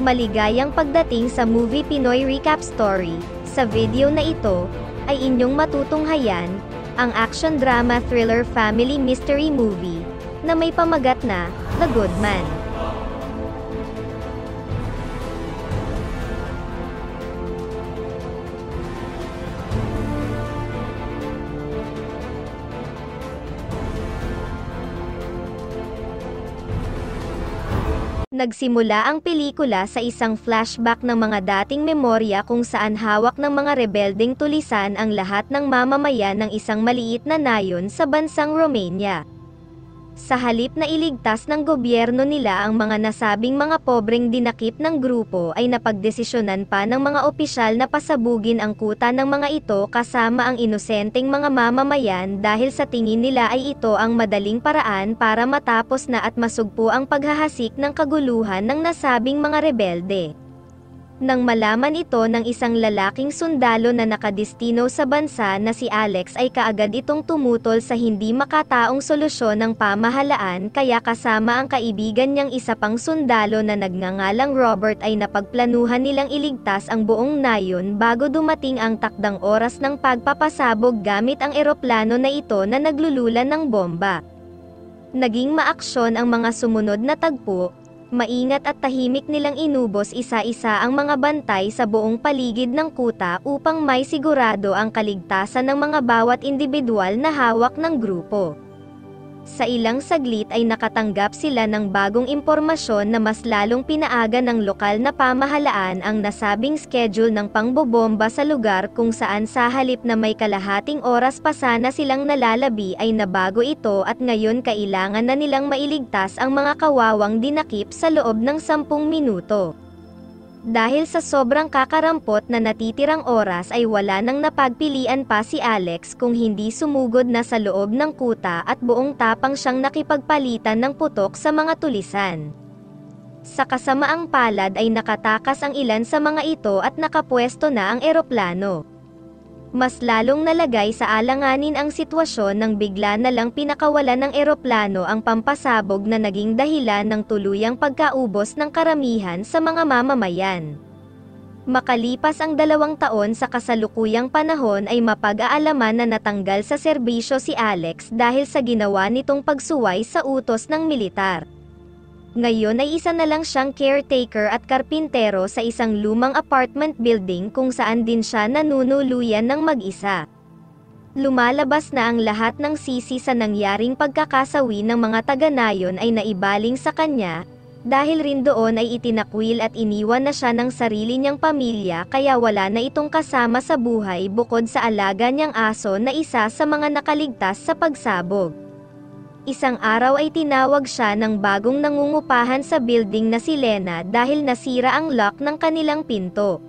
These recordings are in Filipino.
Maligayang pagdating sa Movie Pinoy Recap Story. Sa video na ito, ay inyong matutunghayan, ang action drama thriller family mystery movie, na may pamagat na, The Good Man. Nagsimula ang pelikula sa isang flashback ng mga dating memorya kung saan hawak ng mga rebeldeng tulisan ang lahat ng mamamayan ng isang maliit na nayon sa bansang Romania. Sa halip na iligtas ng gobyerno nila ang mga nasabing mga pobreng dinakip ng grupo ay napagdesisyonan pa ng mga opisyal na pasabugin ang kuta ng mga ito kasama ang inosenteng mga mamamayan dahil sa tingin nila ay ito ang madaling paraan para matapos na at masugpo ang paghahasik ng kaguluhan ng nasabing mga rebelde. Nang malaman ito ng isang lalaking sundalo na nakadestino sa bansa na si Alex ay kaagad itong tumutol sa hindi makataong solusyon ng pamahalaan kaya kasama ang kaibigan niyang isa pang sundalo na nagngangalang Robert ay napagplanuhan nilang iligtas ang buong nayon bago dumating ang takdang oras ng pagpapasabog gamit ang eroplano na ito na naglululan ng bomba. Naging maaksyon ang mga sumunod na tagpo. Maingat at tahimik nilang inubos isa-isa ang mga bantay sa buong paligid ng kuta upang may sigurado ang kaligtasan ng mga bawat individual na hawak ng grupo. Sa ilang saglit ay nakatanggap sila ng bagong impormasyon na mas lalong pinaaga ng lokal na pamahalaan ang nasabing schedule ng pangbobomba sa lugar kung saan sa halip na may kalahating oras pa sana silang nalalabi ay nabago ito at ngayon kailangan na nilang mailigtas ang mga kawawang dinakip sa loob ng 10 minuto. Dahil sa sobrang kakarampot na natitirang oras ay wala nang napagpilian pa si Alex kung hindi sumugod na sa loob ng kuta at buong tapang siyang nakipagpalitan ng putok sa mga tulisan. Sa kasamaang palad ay nakatakas ang ilan sa mga ito at nakapwesto na ang eroplano. Mas lalong nalagay sa alanganin ang sitwasyon nang bigla na lang pinakawalan ng eroplano ang pampasabog na naging dahilan ng tuluyang pagkaubos ng karamihan sa mga mamamayan. Makalipas ang 2 taon sa kasalukuyang panahon ay mapag-aalaman na natanggal sa serbisyo si Alex dahil sa ginawa nitong pagsuway sa utos ng militar. Ngayon ay isa na lang siyang caretaker at karpintero sa isang lumang apartment building kung saan din siya nanunuluyan ng mag-isa. Lumalabas na ang lahat ng sisi sa nangyaring pagkakasawi ng mga taga-nayon ay naibaling sa kanya, dahil rin doon ay itinakwil at iniwan na siya ng sarili niyang pamilya kaya wala na itong kasama sa buhay bukod sa alaga niyang aso na isa sa mga nakaligtas sa pagsabog. Isang araw ay tinawag siya ng bagong nangungupahan sa building na si Lena dahil nasira ang lock ng kanilang pinto.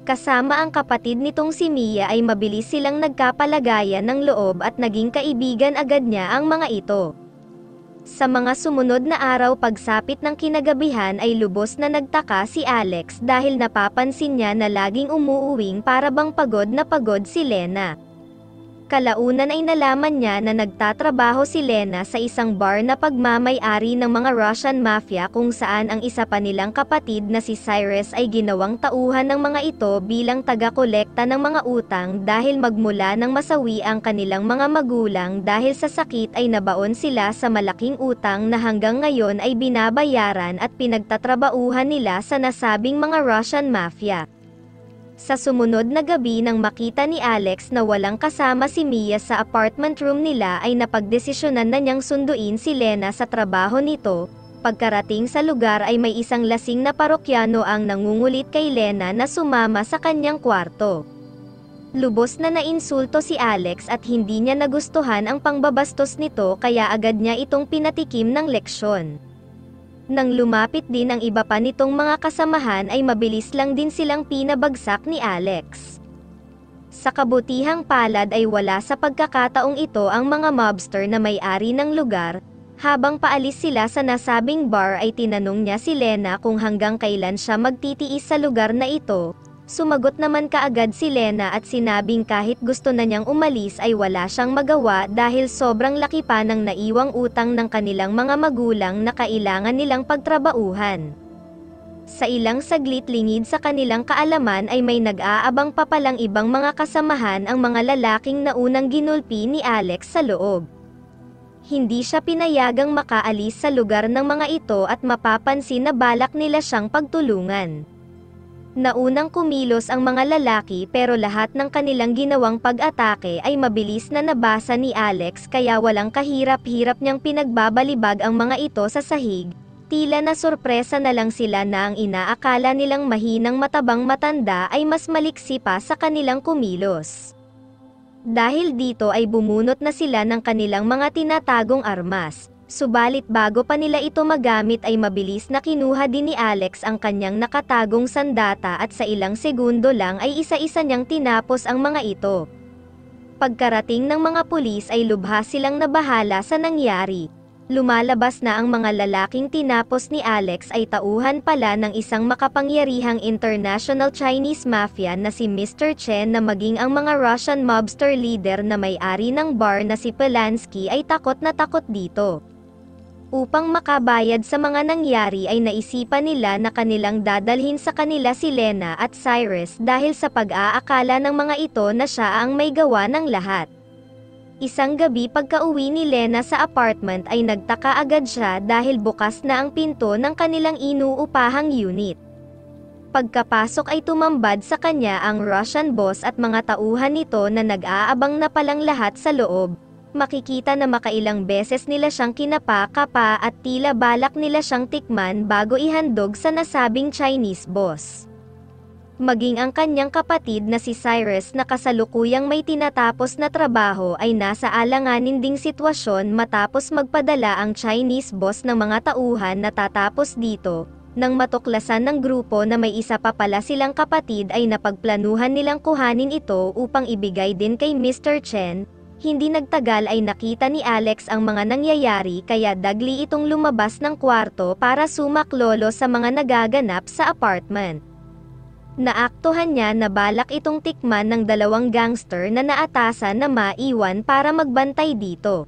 Kasama ang kapatid nitong si Mia ay mabilis silang nagkapalagayan ng loob at naging kaibigan agad niya ang mga ito. Sa mga sumunod na araw pagsapit ng kinagabihan ay lubos na nagtaka si Alex dahil napapansin niya na laging umuuwing para bang pagod na pagod si Lena. Kalaunan ay nalaman niya na nagtatrabaho si Lena sa isang bar na pagmamay-ari ng mga Russian mafia kung saan ang isa pa nilang kapatid na si Cyrus ay ginawang tauhan ng mga ito bilang taga-kolekta ng mga utang dahil magmula nang masawi ang kanilang mga magulang dahil sa sakit ay nabaon sila sa malaking utang na hanggang ngayon ay binabayaran at pinagtatrabauhan nila sa nasabing mga Russian mafia. Sa sumunod na gabi nang makita ni Alex na walang kasama si Mia sa apartment room nila ay napagdesisyonan na niyang sunduin si Lena sa trabaho nito. Pagkarating sa lugar ay may isang lasing na parokyano ang nangungulit kay Lena na sumama sa kanyang kwarto. Lubos na nainsulto si Alex at hindi niya nagustuhan ang pangbabastos nito kaya agad niya itong pinatikim ng leksyon. Nang lumapit din ang iba pa nitong mga kasamahan ay mabilis lang din silang pinabagsak ni Alex. Sa kabutihang palad ay wala sa pagkakataong ito ang mga mobster na may-ari ng lugar. Habang paalis sila sa nasabing bar ay tinanong niya si Lena kung hanggang kailan siya magtitiis sa lugar na ito. Sumagot naman kaagad si Lena at sinabing kahit gusto na niyang umalis ay wala siyang magawa dahil sobrang laki pa ng naiwang utang ng kanilang mga magulang na kailangan nilang pagtrabauhan. Sa ilang saglit lingid sa kanilang kaalaman ay may nag-aabang pa palang ibang mga kasamahan ang mga lalaking naunang ginulpi ni Alex sa loob. Hindi siya pinayagang makaalis sa lugar ng mga ito at mapapansin na balak nila siyang pagtulungan. Naunang kumilos ang mga lalaki pero lahat ng kanilang ginawang pag-atake ay mabilis na nabasa ni Alex kaya walang kahirap-hirap niyang pinagbabalibag ang mga ito sa sahig. Tila na sorpresa na lang sila na ang inaakala nilang mahinang matabang matanda ay mas maliksi pa sa kanilang kumilos. Dahil dito ay bumunot na sila ng kanilang mga tinatagong armas, subalit bago pa nila ito magamit ay mabilis na kinuha din ni Alex ang kanyang nakatagong sandata at sa ilang segundo lang ay isa-isa niyang tinapos ang mga ito. Pagkarating ng mga pulis ay lubha silang nabahala sa nangyari. Lumalabas na ang mga lalaking tinapos ni Alex ay tauhan pala ng isang makapangyarihang international Chinese mafia na si Mr. Chen na maging ang mga Russian mobster leader na may-ari ng bar na si Polanski ay takot na takot dito. Upang makabayad sa mga nangyari ay naisipan nila na kanilang dadalhin sa kanila si Lena at Cyrus dahil sa pag-aakala ng mga ito na siya ang may gawa ng lahat. Isang gabi pagka-uwi ni Lena sa apartment ay nagtaka agad siya dahil bukas na ang pinto ng kanilang inuupahang unit. Pagkapasok ay tumambad sa kanya ang Russian boss at mga tauhan nito na nag-aabang na palang lahat sa loob. Makikita na makailang beses nila siyang kinapa-kapa at tila balak nila siyang tikman bago ihandog sa nasabing Chinese boss. Maging ang kanyang kapatid na si Cyrus na kasalukuyang may tinatapos na trabaho ay nasa alanganin ding sitwasyon matapos magpadala ang Chinese boss ng mga tauhan na tatapos dito. Nang matuklasan ng grupo na may isa pa pala silang kapatid ay napagplanuhan nilang kuhanin ito upang ibigay din kay Mr. Chen. Hindi nagtagal ay nakita ni Alex ang mga nangyayari kaya dagli itong lumabas ng kwarto para sumaklolo sa mga nagaganap sa apartment. Naaktuhan niya na balak itong tikman ng dalawang gangster na naatasan na maiwan para magbantay dito.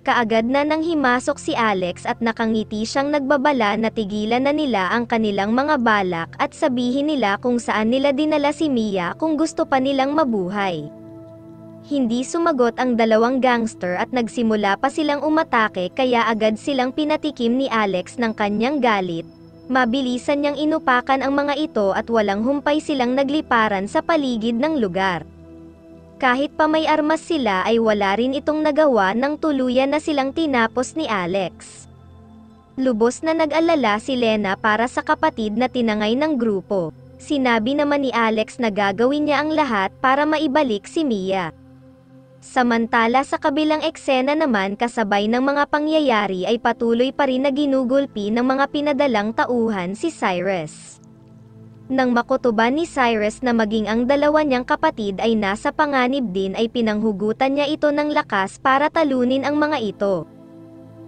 Kaagad na nang himasok si Alex at nakangiti siyang nagbabala na tigilan na nila ang kanilang mga balak at sabihin nila kung saan nila dinala si Mia kung gusto pa nilang mabuhay. Hindi sumagot ang dalawang gangster at nagsimula pa silang umatake kaya agad silang pinatikim ni Alex ng kanyang galit. Mabilisan niyang inupakan ang mga ito at walang humpay silang nagliparan sa paligid ng lugar. Kahit pa may armas sila ay wala rin itong nagawa nang tuluyan na silang tinapos ni Alex. Lubos na nag-alala si Lena para sa kapatid na tinangay ng grupo. Sinabi naman ni Alex na gagawin niya ang lahat para maibalik si Mia. Samantala sa kabilang eksena naman kasabay ng mga pangyayari ay patuloy pa rin na ginugulpi ng mga pinadalang tauhan si Cyrus. Nang makutuban ni Cyrus na maging ang dalawa niyang kapatid ay nasa panganib din ay pinanghugutan niya ito ng lakas para talunin ang mga ito.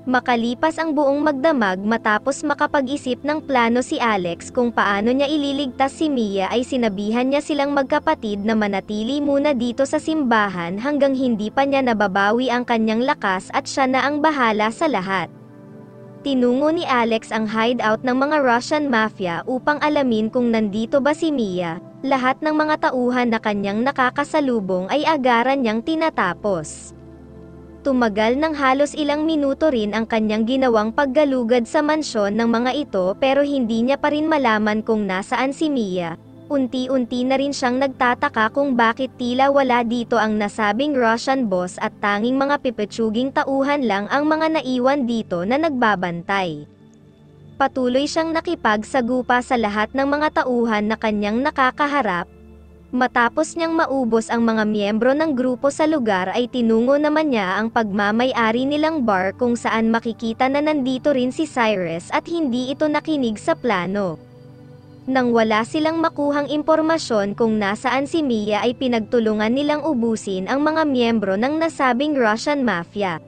Makalipas ang buong magdamag matapos makapag-isip ng plano si Alex kung paano niya ililigtas si Mia ay sinabihan niya silang magkapatid na manatili muna dito sa simbahan hanggang hindi pa niya nababawi ang kanyang lakas at siya na ang bahala sa lahat. Tinungo ni Alex ang hideout ng mga Russian mafia upang alamin kung nandito ba si Mia. Lahat ng mga tauhan na kanyang nakakasalubong ay agaran niyang tinatapos. Tumagal ng halos ilang minuto rin ang kanyang ginawang paggalugad sa mansyon ng mga ito pero hindi niya pa rin malaman kung nasaan si Mia. Unti-unti na rin siyang nagtataka kung bakit tila wala dito ang nasabing Russian boss at tanging mga pipetsuging tauhan lang ang mga naiwan dito na nagbabantay. Patuloy siyang nakipagsagupa sa lahat ng mga tauhan na kanyang nakakaharap. Matapos niyang maubos ang mga miyembro ng grupo sa lugar ay tinungo naman niya ang pagmamay-ari nilang bar kung saan makikita na nandito rin si Cyrus at hindi ito nakinig sa plano. Nang wala silang makuhang impormasyon kung nasaan si Mia ay pinagtulungan nilang ubusin ang mga miyembro ng nasabing Russian Mafia.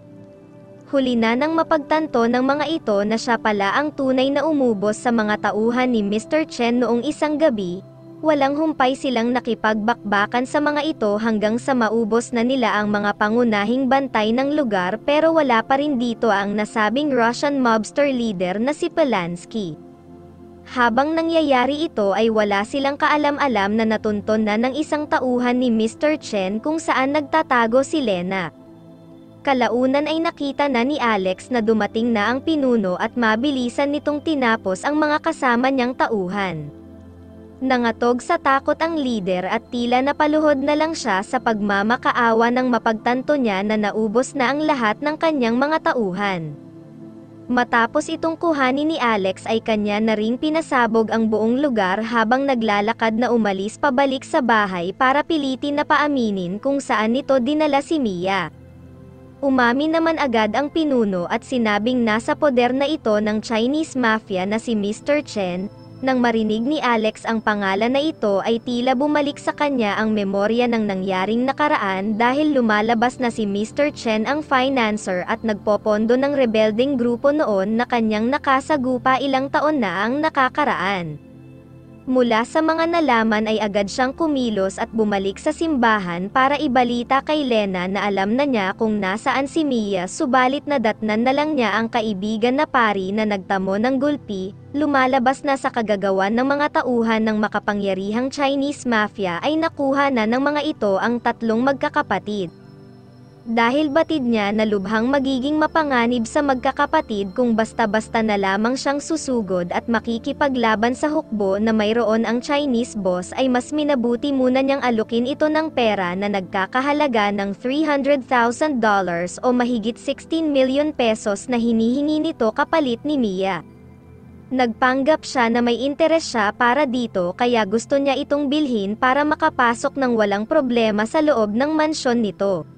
Huli na nang mapagtanto ng mga ito na siya pala ang tunay na umubos sa mga tauhan ni Mr. Chen noong isang gabi. Walang humpay silang nakipagbakbakan sa mga ito hanggang sa maubos na nila ang mga pangunahing bantay ng lugar pero wala pa rin dito ang nasabing Russian mobster leader na si Polanski. Habang nangyayari ito ay wala silang kaalam-alam na natunton na ng isang tauhan ni Mr. Chen kung saan nagtatago si Lena. Kalaunan ay nakita na ni Alex na dumating na ang pinuno at mabilisan nitong tinapos ang mga kasama niyang tauhan. Nangatog sa takot ang leader at tila napaluhod na lang siya sa pagmamakaawa nang mapagtanto niya na naubos na ang lahat ng kanyang mga tauhan. Matapos itong kuhanin ni Alex ay kanya na ring pinasabog ang buong lugar habang naglalakad na umalis pabalik sa bahay para pilitin na paaminin kung saan nito dinala si Mia. Umamin naman agad ang pinuno at sinabing nasa poder na ito ng Chinese Mafia na si Mr. Chen. Nang marinig ni Alex ang pangalan na ito ay tila bumalik sa kanya ang memorya ng nangyaring nakaraan dahil lumalabas na si Mr. Chen ang financer at nagpopondo ng rebelding grupo noon na kanyang nakasagupa ilang taon na ang nakakaraan. Mula sa mga nalaman ay agad siyang kumilos at bumalik sa simbahan para ibalita kay Lena na alam na niya kung nasaan si Mia subalit nadatnan na lang niya ang kaibigan na pari na nagtamo ng gulpi. Lumalabas na sa kagagawan ng mga tauhan ng makapangyarihang Chinese Mafia ay nakuha na ng mga ito ang tatlong magkakapatid. Dahil batid niya na lubhang magiging mapanganib sa magkakapatid kung basta-basta na lamang siyang susugod at makikipaglaban sa hukbo na mayroon ang Chinese boss ay mas minabuti muna niyang alukin ito ng pera na nagkakahalaga ng $300,000 o mahigit 16 million pesos na hinihingi nito kapalit ni Mia. Nagpanggap siya na may interes siya para dito kaya gusto niya itong bilhin para makapasok ng walang problema sa loob ng mansyon nito.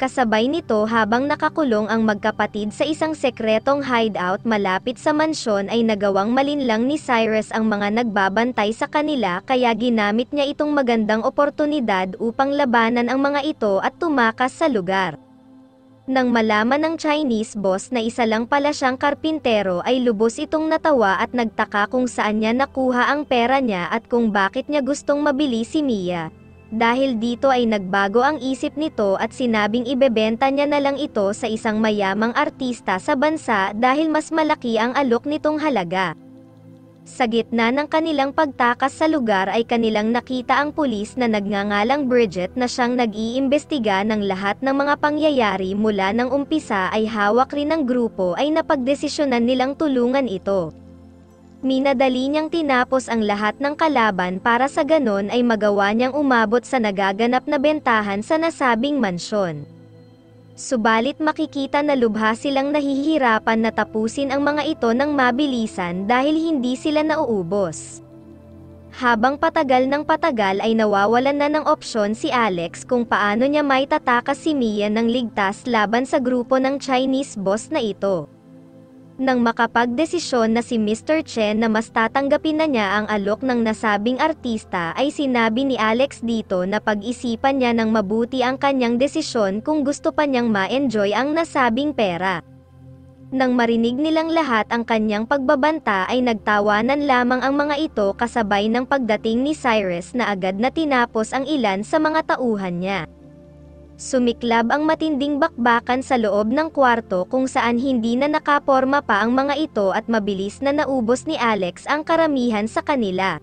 Kasabay nito habang nakakulong ang magkapatid sa isang sekretong hideout malapit sa mansyon ay nagawang malinlang ni Cyrus ang mga nagbabantay sa kanila kaya ginamit niya itong magandang oportunidad upang labanan ang mga ito at tumakas sa lugar. Nang malaman ng Chinese boss na isa lang pala siyang karpintero ay lubos itong natawa at nagtaka kung saan niya nakuha ang pera niya at kung bakit niya gustong mabili si Mia. Dahil dito ay nagbago ang isip nito at sinabing ibebenta niya na lang ito sa isang mayamang artista sa bansa dahil mas malaki ang alok nitong halaga. Sa gitna ng kanilang pagtakas sa lugar ay kanilang nakita ang pulis na nagngangalang Bridget na siyang nag-iimbestiga ng lahat ng mga pangyayari mula ng umpisa ay hawak rin ng grupo ay napagdesisyonan nilang tulungan ito. Minadali niyang tinapos ang lahat ng kalaban para sa ganon ay magawa niyang umabot sa nagaganap na bentahan sa nasabing mansyon. Subalit makikita na lubha silang nahihirapan na tapusin ang mga ito ng mabilisan dahil hindi sila nauubos. Habang patagal ng patagal ay nawawalan na ng opsyon si Alex kung paano niya may tatakas si Mia ng ligtas laban sa grupo ng Chinese boss na ito. Nang makapagdesisyon na si Mr. Chen na mas tatanggapin na niya ang alok ng nasabing artista ay sinabi ni Alex dito na pag-isipan niya ng mabuti ang kanyang desisyon kung gusto pa niyang ma-enjoy ang nasabing pera. Nang marinig nilang lahat ang kanyang pagbabanta ay nagtawanan lamang ang mga ito kasabay ng pagdating ni Cyrus na agad na tinapos ang ilan sa mga tauhan niya. Sumiklab ang matinding bakbakan sa loob ng kwarto kung saan hindi na nakaporma pa ang mga ito at mabilis na naubos ni Alex ang karamihan sa kanila.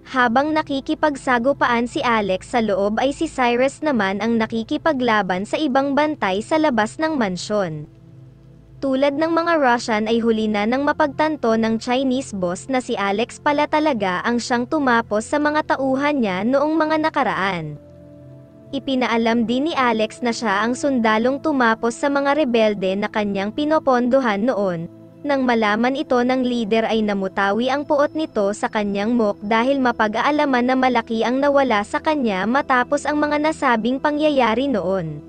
Habang nakikipagsagupaan si Alex sa loob ay si Cyrus naman ang nakikipaglaban sa ibang bantay sa labas ng mansyon. Tulad ng mga Russian ay huli na nang mapagtanto ng Chinese boss na si Alex pala talaga ang siyang tumapos sa mga tauhan niya noong mga nakaraan. Ipinaalam din ni Alex na siya ang sundalong tumapos sa mga rebelde na kanyang pinopondohan noon. Nang malaman ito ng leader ay namutawi ang puot nito sa kanyang muk dahil mapag-aalaman na malaki ang nawala sa kanya matapos ang mga nasabing pangyayari noon.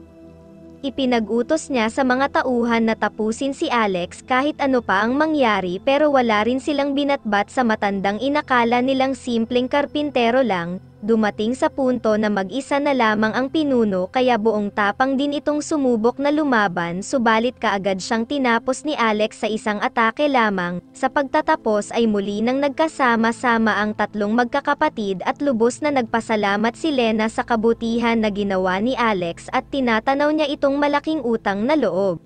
Ipinag-utos niya sa mga tauhan na tapusin si Alex kahit ano pa ang mangyari pero wala rin silang binatbat sa matandang inakala nilang simpleng karpintero lang. Dumating sa punto na mag-isa na lamang ang pinuno kaya buong tapang din itong sumubok na lumaban subalit kaagad siyang tinapos ni Alex sa isang atake lamang. Sa pagtatapos ay muli nang nagkasama-sama ang tatlong magkakapatid at lubos na nagpasalamat si Lena sa kabutihan na ginawa ni Alex at tinatanaw niya itong malaking utang na loob.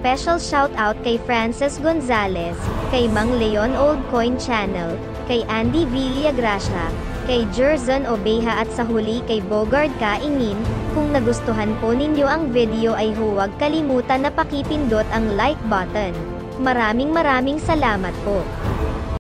special shoutout kay Frances Gonzalez, kay Mang Leon Old Coin Channel, kay Andy Villagracia, kay Jerzon Obeja at sa huli kay Bogard Kaingin. Kung nagustuhan po ninyo ang video ay huwag kalimutan na pakipindot ang like button. Maraming salamat po.